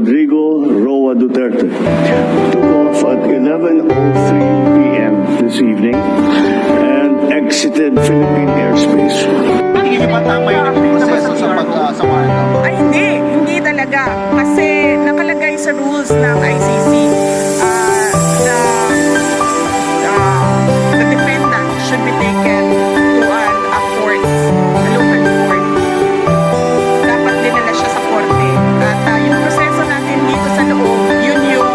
Rodrigo Roa Duterte took off at 11:03 p.m. this evening and exited Philippine airspace. Hindi ba tama yung proseso sa pag-samahan? Ay, hindi talaga. Kasi nakalagay sa rules ng ICC, the defendant should be taken to a court, a local court. Dapat dinala siya sa korte. At yung proseso natin dito sa loob, yun yung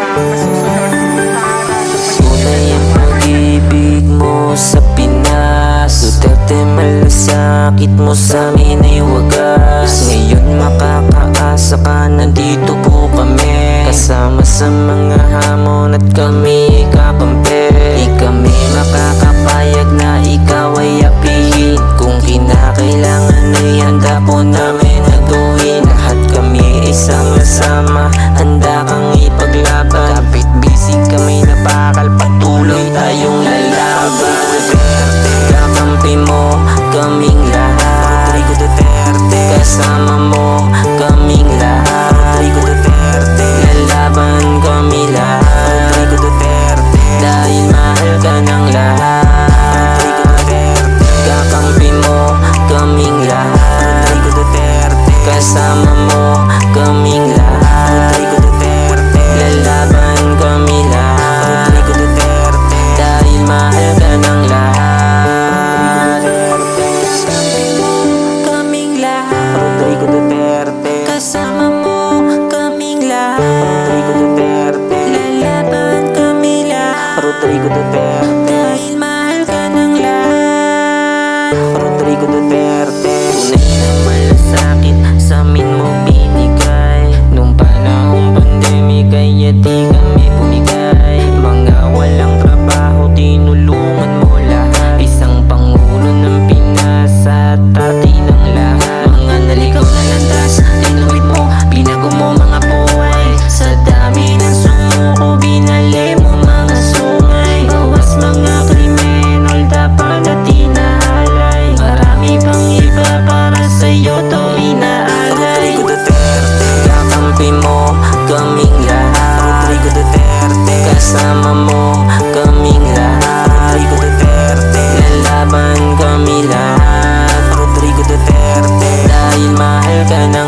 masusunod para sa Tunay ang pag-ibig mo sa Pinas, Duterte, malasakit mo sa amin ay wagas. Ngayon makakaasa ka, nandito po kami, kasama sa mga hamon at kami kakampi. Di kami makakapayag na ikaw ay apihin. Kung kinakailangan ay handa po namin na gawin. Lahat kami ay sama-sama, handa kang ipaglaban. Kapit bisig kami napakal, patuloy tayong lalaban. Kakampi mo kaming lahat, Rodrigo Duterte. Kasama mo kaming lahat, Rodrigo Duterte. Lalaban kami lahat, Rodrigo Duterte. Dahil mahal ka ng lahat, Rodrigo Duterte. Kakampi mo kaming lahat, Rodrigo Duterte. Kasama mo kaming lahat, Rodrigo Duterte. Lalaban kami lahat, Rodrigo Duterte. Dahil mahal ka ng lahat, kaming lahat, Rodrigo Duterte. Kasama mo kaming lahat, Rodrigo Duterte. Lalaban kami lahat, Rodrigo Duterte. Dahil mahal ka ng lahat, Rodrigo Duterte. Tunay na malasakit sa amin mo binigay. Nung panahong pandemic kaya di kami bumigay. Mga walang trabaho tinulungan mo lahat. Isang pangulo ng Pinas at tati ng lahat. Mga naligaw na landas, tinuwid mo, binago mo mga buhay. Sa dami ng sumuko, binali mo mga sungay. Bawas mga krimen, all dapat na tinahalay. Marami pang iba para sa'yo to inaalay. Rodrigo Duterte, kakampi mo kaming lahat, Rodrigo Duterte. Kasama mo kaming lahat, Rodrigo Duterte. Lalaban kami lahat, Rodrigo Duterte. Dahil mahal ka na